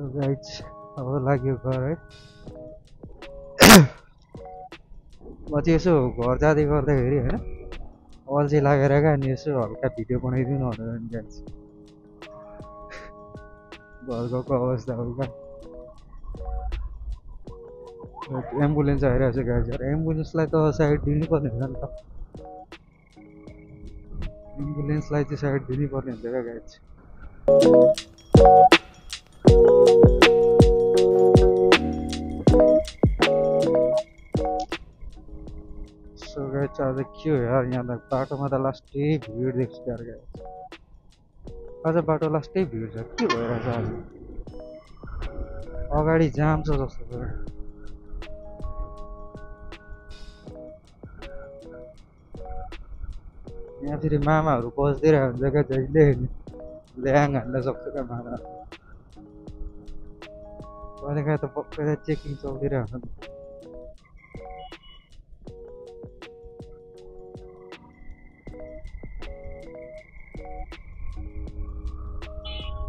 So guys अब लाग्यो घर है। म चाहिँ यसो घर जाँदै गर्दाखेरि होइन अल्छी लागेर क्या अनि यसो हल्का भिडियो बनाइदिनु भनेर नि गाइज घर गएको अवस्था हो क्या। एम्बुलेन्स आइरहेको छ गाइज। एम्बुलेन्सलाई त साइड दिनुपर्ने हुन्छ नि त, एम्बुलेन्सलाई चाहिँ साइड दिनुपर्ने हुन्छ क्या गाइज। सो गाइज आज के हो यार, यहाँ त बाटोमा त लास्टै भिड देख्छु यार गाइज। आज बाटो लास्टै भिड छ, के भइरहेछ आज? अगाडि जाम छ जस्तो छ। यहाँ फेरि मामाहरू बस्दिरहेको हुन्छ क्या जहिले ल्याङ हान्न सक्छ क्या मामा। कहिले काहीँ त पक्कै चेकिङ चलिरहेको हुन्छ।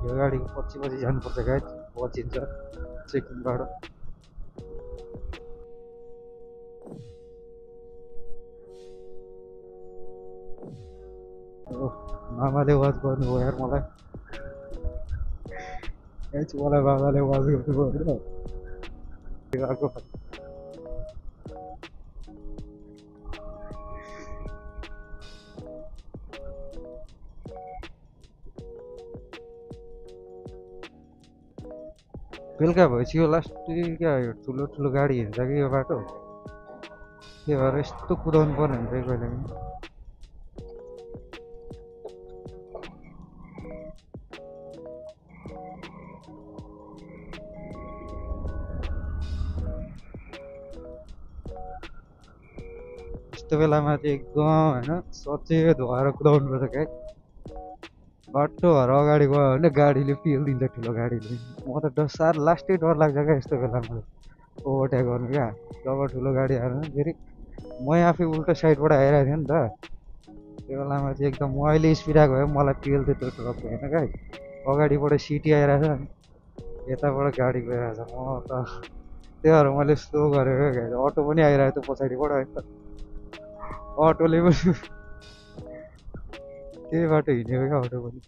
यो गाडीको पछि पछि जानुपर्छ गाइज, बचिन्छ चेकिङबाट। मामाले वाच गर्नुभयो यार मलाई, मलाई बाबाले वाच गर्नुभयो अर्को। बेलुका भइसक्यो लास्टै क्या, यो ठुलो ठुलो गाडी हिँड्छ कि यो बाटो, त्यही भएर यस्तो कुदाउनु पर्ने हुन्छ कहिले पनि। यस्तो बेलामा चाहिँ एकदम होइन सचेत भएर कुदाउनु पर्छ क्या। बाटो भएर अगाडि गयो भने गाडीले पेलिदिन्छ, ठुलो गाडीले। म त साह्रो लास्टै डर लाग्छ क्या यस्तो बेलामा ओभरटेक गर्नु क्या। जब ठुलो गाडी आएर फेरि म आफै उल्टो साइडबाट आइरहेको थिएँ नि त, त्यो बेलामा चाहिँ एकदम म अहिले स्पिड आएको भए मलाई पेल्थ्यो त्यो ट्रक होइन क्या। अगाडिबाट सिटी आइरहेछ, यताबाट गाडी गइरहेछ, म त त्यही भएर मैले स्लो गरेको क्या। अटो पनि आइरहेको थियो पछाडिबाट होइन, अटोले पनि त्यही बाटो हिँडेको क्या अटो पनि।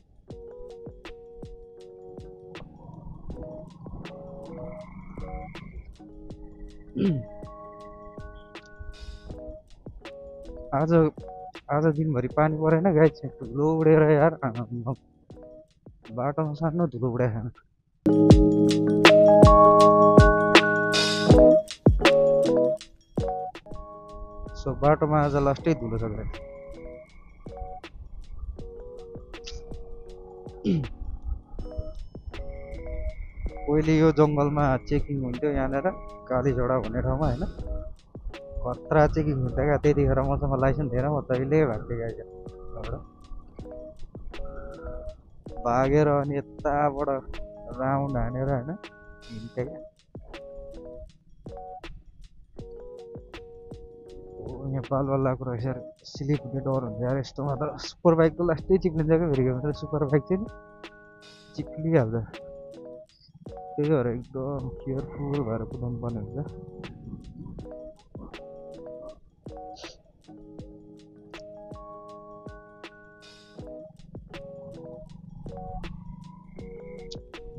आज आज दिनभरि पानी परेन गाइस, धुलो उडेर यार बाटोमा सानो धुलो उडाएन। सो बाटोमा आज लास्टै धुलो छ गाइस। पहिले यो जङ्गलमा चेकिङ हुन्थ्यो यहाँनिर कालीझोडा भन्ने ठाउँमा होइन, खतरा चेकिङ हुन्थ्यो क्या। त्यतिखेर मसँग लाइसेन्स थिएन, म जहिले भाग्थेँ गाइस भागेर अनि यताबाट राउन्ड हानेर होइन हिँड्थेँ क्या। यहाँ बाल लागेको रहेछ यार, स्लिप हुने डर हुन्छ यार यस्तोमा त। सुपर बाइक त लास्टै चिप्लिन्छ क्या फेरि, सुपर बाइक चाहिँ नि चिप्लिहाल्छ। त्यही भएर एकदम केयरफुल भएर कुदाउनु पर्ने हुन्छ।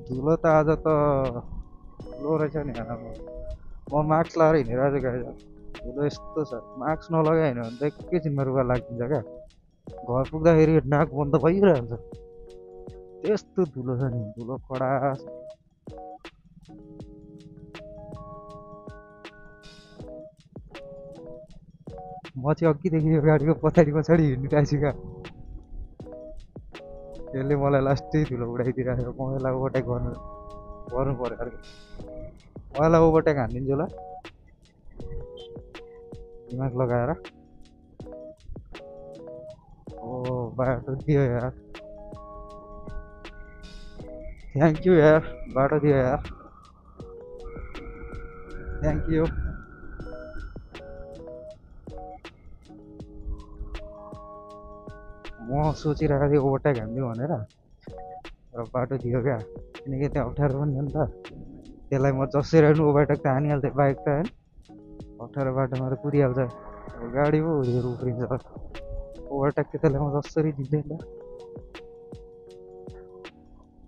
धुलो त आज त ठुलो रहेछ नि। म मास्क लगाएर हिँडिरहेको छु गाइस, धुलो यस्तो छ। मास्क नलगाइ हिँड्यो भने त एकैछिनमा रुगा लाग्दिन्छ क्या। घर पुग्दाखेरि नाक बन्द भइरहन्छ, त्यस्तो धुलो छ नि, धुलो कडा छ। म चाहिँ अघिदेखि यो गाडीको पछाडि पछाडि हिँडिरहेको छु क्या, त्यसले मलाई लास्टै धुलो उडाइदिइरहेको। म यसलाई ओभरटेक गर्नु पऱ्यो अरे, म यसलाई ओभरटेक हानिदिन्छु ल दिमाग लगाएर। ओ बाटो दियो यार, थ्याङ्क यू यार, बाटो दियो यार, थ्याङ्क यू। म सोचिरहेको थिएँ ओभरटेक हान्दिउँ भनेर, र बाटो दियो क्या, किनकि त्यहाँ अप्ठ्यारो पनि हो नि त। त्यसलाई म जसरी पनि ओभरटेक त हानिहाल्थेँ बाइक त होइन, अप्ठ्यारो बाटोमा त कुदिहाल्छ। अब गाडी पो हुरीहरू उफ्रिन्छ, ओभरटेक त त्यसलाई म जसरी दिन्थेँ नि त।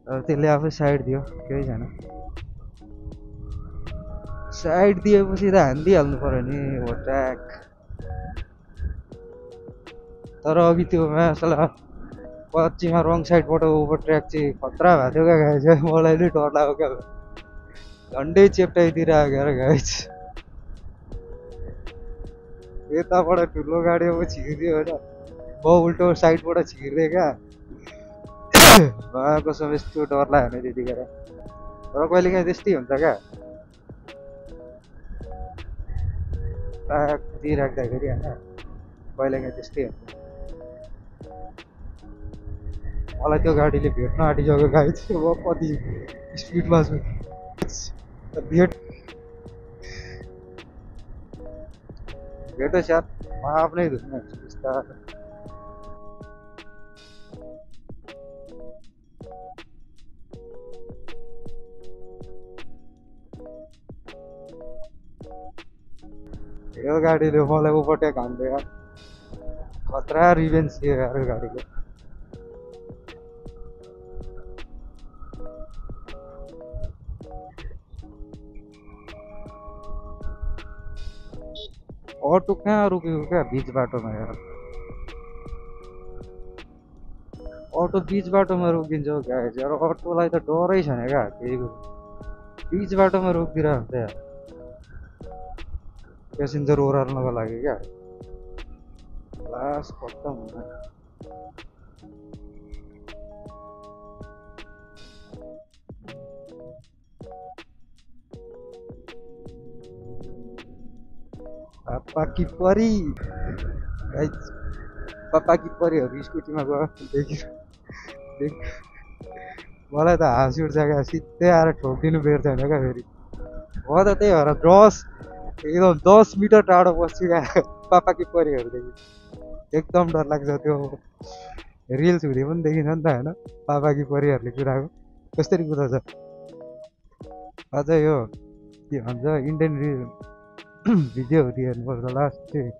अब त्यसले आफै साइड दियो, केही छैन। साइड दिएपछि त हानिदिइहाल्नु पऱ्यो नि ओभरट्याक। तर अघि त्यो मासला पश्चिममा रङ साइडबाट ओभरट्र्याक चाहिँ खतरा भएको थियो क्या गाई चाहिँ, मलाई नै डर लाग्यो क्या। झन्डै चेप्टाइतिर आयो क्या गाई चाहिँ। यताबाट ठुलो गाडी अब छिरिदियो होइन, म उल्टो साइडबाट छिरिदिएँ क्या। कसम यस्तो डर लाग्यो भने त्यतिखेर। तर कहिले काहीँ त्यस्तै हुन्छ क्या, प्रायः कुदिराख्दाखेरि होइन, कहिले काहीँ त्यस्तै हुन्छ। मलाई त्यो गाडीले भेट्न आँटिसक्यो गाडी चाहिँ, म कति स्पिडमा छु भेटोस् यार, म आफ्नै धुनमा हुन्छु बिस्तारै। यो गाडीले मलाई ओभरटेक हान्थ्यो यार, खतरा रिभेन्ज दियो यार यो गाडीले। अटो कहाँ रोकेको क्या बिच बाटोमा यार, अटो बिच बाटोमा रोकिन्छ क्या यार, अटोलाई त डरै छैन क्या केही, बिच बाटोमा रोकिदिरहेको हुन्छ यार पेसेन्जर ओह्राल्नको लागि क्या। लास खत्तम हुन्छ। पापा कि परी गाइस, पापा कि परीहरू स्कुटीमा गयो देख, मलाई त हाँस उठ्छ क्या, सिधै आएर ठोकिदिनु बेर छैन क्या फेरि। म त त्यही भएर एकदम 10 मिटर टाढो बस्छु क्या पापा कि परीहरूदेखि, एकदम डर लाग्छ। त्यो रिल्स हुँदै पनि देखिन्छ नि त होइन, पापा कि परीहरूले कुदाएको कसरी कुदाउँछ। अझ यो के भन्छ इन्डियन भिडियोहरू हेर्नुपर्छ लास्ट चाहिँ।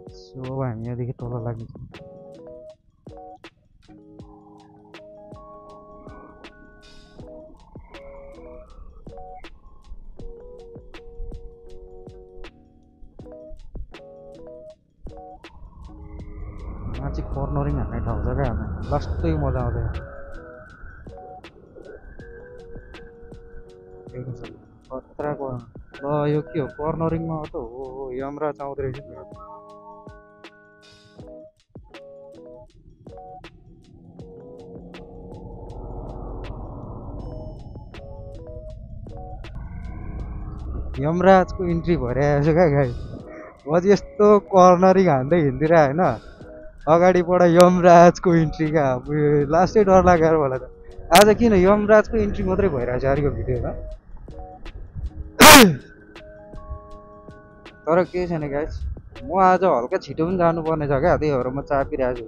सो हामी यहाँदेखि तल लाग्नेछौँ। चाहिँ कर्नरिङ हान्ने ठाउँ छ क्या हामी, लास्टै मजा आउँछ। खतराको ल यो के हो कर्नरिङमा अटो हो, यमराज आउँदो रहेछ नि। यमराजको इन्ट्री भइरहेको छ क्या गाडी, म चाहिँ यस्तो कर्नरिङ हान्दै हिँड्दिरह होइन, अगाडिबाट यमराजको इन्ट्री क्या, लास्टै डर लाग्यो मलाई त। आज किन यमराजको इन्ट्री मात्रै भइरहेको छ अरूको भिडियोमा। तर केही छैन गाइस, म आज हल्का छिटो पनि जानुपर्ने छ क्या, त्यही भएर म चापिरहेको छु।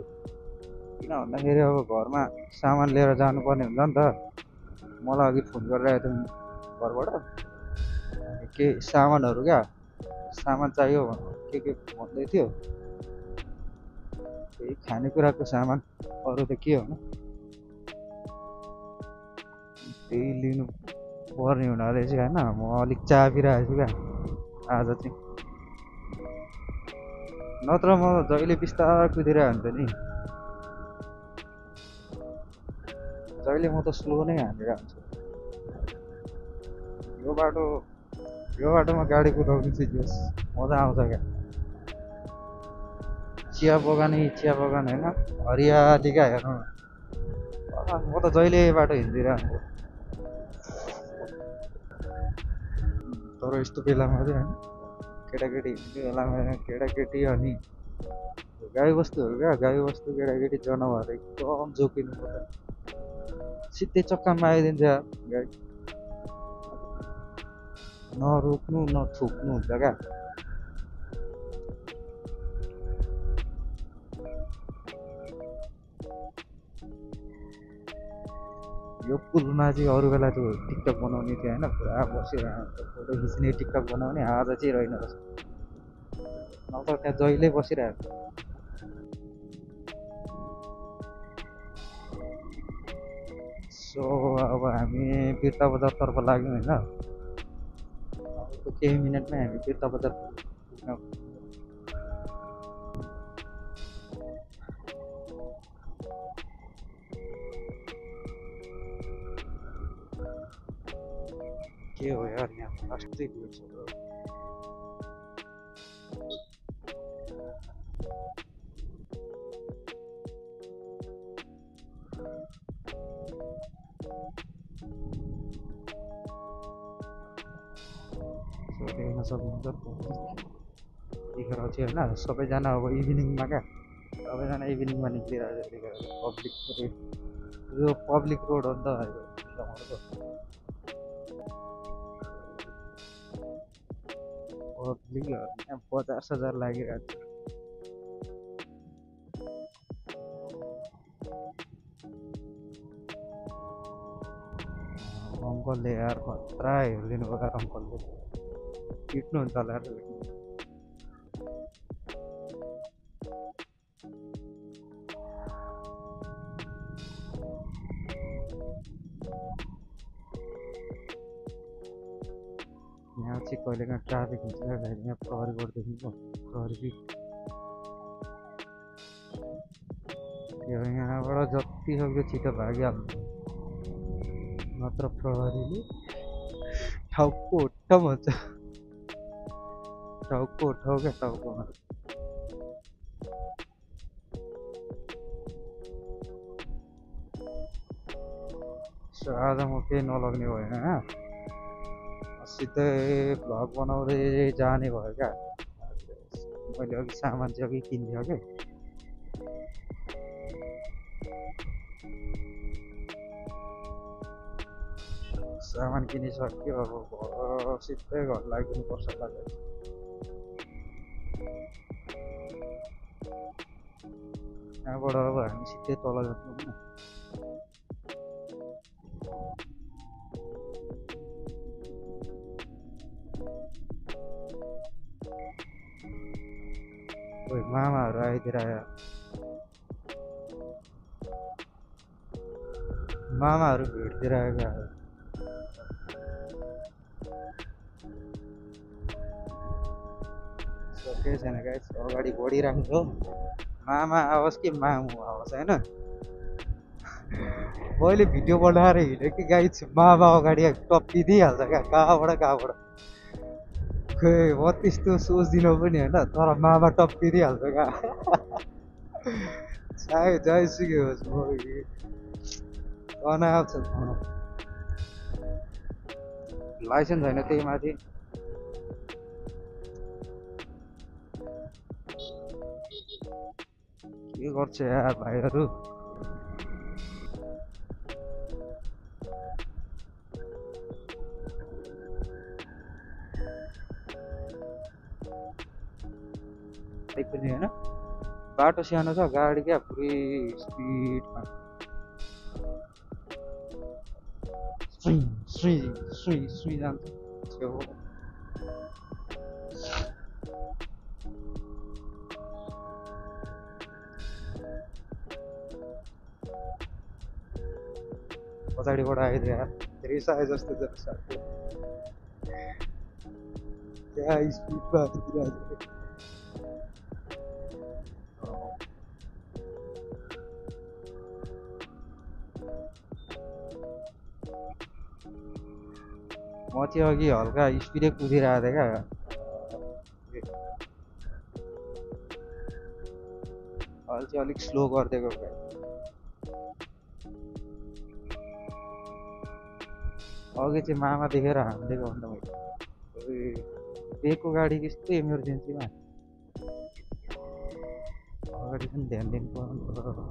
किन भन्दाखेरि अब घरमा सामान लिएर जानुपर्ने हुन्छ नि त। मलाई अघि फोन गरिरहेको थियो घरबाट, के सामानहरू क्या, सामान चाहियो के भन्दै थियो, त्यही खानेकुराको सामान, अरू त के हो, त्यही लिनु पर्ने हुनाले चाहिँ होइन म अलिक चापिरहेको छु क्या आज चाहिँ। नत्र म जहिले बिस्तारै कुदिरहेको हुन्छ नि, जहिले म त स्लो नै हानेर हुन्छु। यो बाटोमा गाडी कुदाउनु चाहिँ जोस् मजा आउँछ क्या। चिया बगान होइन, हरियाली क्या हेर्नु। म त जहिले बाटो हिँडिदिरहेको हुन्छु। तर यस्तो बेलामा चाहिँ होइन, केटाकेटी हिँड्ने बेलामा केटाकेटी अनि गाईबस्तुहरू क्या, गाईबस्तु केटाकेटी जनावर एकदम जोकिनु पर्छ, सिधै चक्कामा आइदिन्छ गाडी, नरोक्नु नथुक्नु हुन्छ क्या। यो पुलमा चाहिँ अरू बेला त्यो टिकटक बनाउने थियो होइन पुरा बसेर फोटो खिच्ने टिकटक बनाउने आज चाहिँ रहेन रहेछ नत्र त्यहाँ जहिले बसिरहेको सो अब हामी बिर्ता बजारतर्फ लाग्यौँ होइन अब केही मिनटमै हामी बिर्ता बजार पुग्न के हो यार यहाँ लास्टै भिड छ bro। सो देख्न सक्नुहुन्छ यतिखेर चाहिँ होइन सबैजना अब इभिनिङमा क्या सबैजना इभिनिङमा निक्लिरहेको छ पब्लिक यो पब्लिक रोड हो नि त ठाउँहरूको पब्लिक यहाँ बजार लागिरहेको छ अङ्कलले यार खतरा हेरिदिनु भयो यार अङ्कलले पिट्नुहुन्छ होला यार यहाँ चाहिँ कहिलेकाहीँ ट्राफिक हुन्छ यहाँ प्रहरी गरिदिनु प्रहरी यहाँबाट जति सक्दो छिटो भागिहाल्नु नत्र प्रहरीले टाउको भन्छ टाउको क्या टाउकोमा आज म केही नलग्ने भएन सिधै भ्लग बनाउँदै जाने भयो क्या मैले अघि सामान चाहिँ अघि किनिदियो क्या सामान किनिसक्यो अब सिधै घर लागिदिनुपर्छ लाग्यो यहाँबाट अब हामी सिधै तल जान्छौँ होइन मामाहरू आइदिएर आयो मामाहरू भेटतिर आएको केही छैन गाइस अगाडि बढिराख्नु मामा आओस् कि मामु आओस् होइन मैले भिडियो बनाएर हिँडेँ कि गाइस मामा अगाडि टप्पिदिइहाल्छ क्या कहाँबाट खै म त्यस्तो सोच्दिनँ पनि होइन तर मामा टप्पिदिइहाल्छ क्या चाहे जहाँसुकै होस् बनाएको छ लाइसेन्स छैन त्यही माथि के गर्छ यार भाइहरू पनि होइन बाटो सानो छ गाडी क्या पुरै स्पिडमा सुई जान्छ छेउ पछाडिबाट आइदियो यार रिस आए जस्तो क्या स्पिडमा आइदिरहेको म चाहिँ अघि हल्का स्पिडै कुदिरहेको थिएँ क्या अहिले चाहिँ अलिक स्लो गरिदिएको क्या अघि चाहिँ मामा देखेर हानिदिएको भन्दा मैले बेको गाडी यस्तै इमर्जेन्सीमा अगाडि पनि ध्यान दिनु पर्यो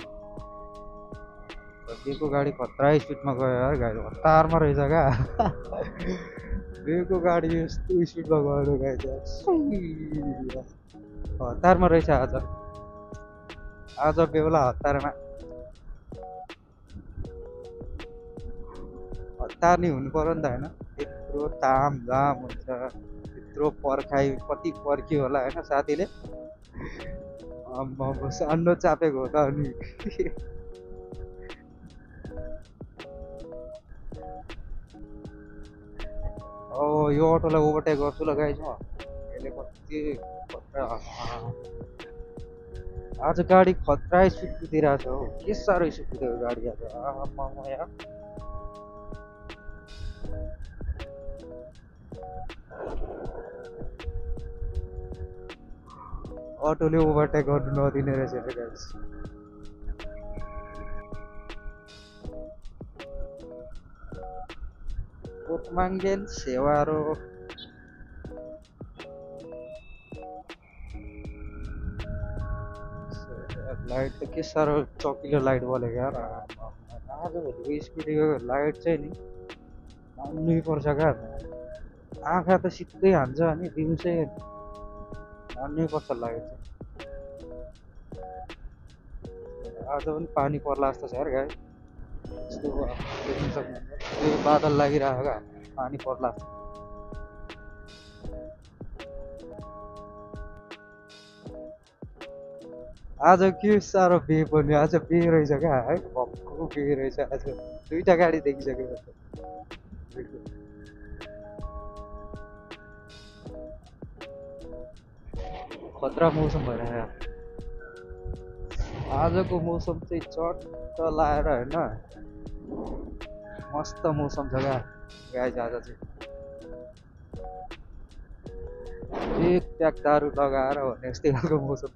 बेको गाडी खतरा स्पिडमा गयो यार गाडी हतारमा रहेछ क्या बेको गाडी यस्तो स्पिडमा गयो गाडी हतारमा रहेछ आज बेहुला हतारमा तार्ने हुनु पर्यो नि त होइन। यत्रो तामझाम हुन्छ, यत्रो पर्खाइ कति पर्खियो होला होइन साथीले। आम्मामा सानो चापेको हो त अनि। अब यो अटोलाई ओभरटेक गर्छु ल गाइस म। यसले कति खतरा आज गाडी खतरा स्पिड कुदिरहेको छ हौ, के साह्रो स्पिड कुदेको गाडी आज। आम्मामा यार अटोले ओभरटेक गर्नु नदिने रहेछ यसले गाइस। कोटमाङ्गेल सेवारो लाइट त के साह्रो चकिलो लाइट बलेको यार। आजभोलिको स्कुटीको लाइट चाहिँ नि मान्नै पर्छ क्या। आँखा त सिधै हान्छ अनि दिउँसै मान्नै पर्छ लाइट चाहिँ। आज पनि पानी पर्ला जस्तो छ यार गाई। यस्तो देख्न सक्नुहुन्छ त्यो बादल लागिरहेको क्या, पानी पर्ला जस्तो। आज के साह्रो बे पर्ने, आज बे रहेछ क्या है, भक्कु बे रहेछ आज। दुईटा गाडी देखिसक्यो। खतरा मौसम भइरहेको यार। आजको मौसम चाहिँ चट्ट लाएर होइन मस्त मौसम छ क्या गाइस। आज चाहिँ एक प्याक दारू लगाएर भने यस्तै खालको मौसम।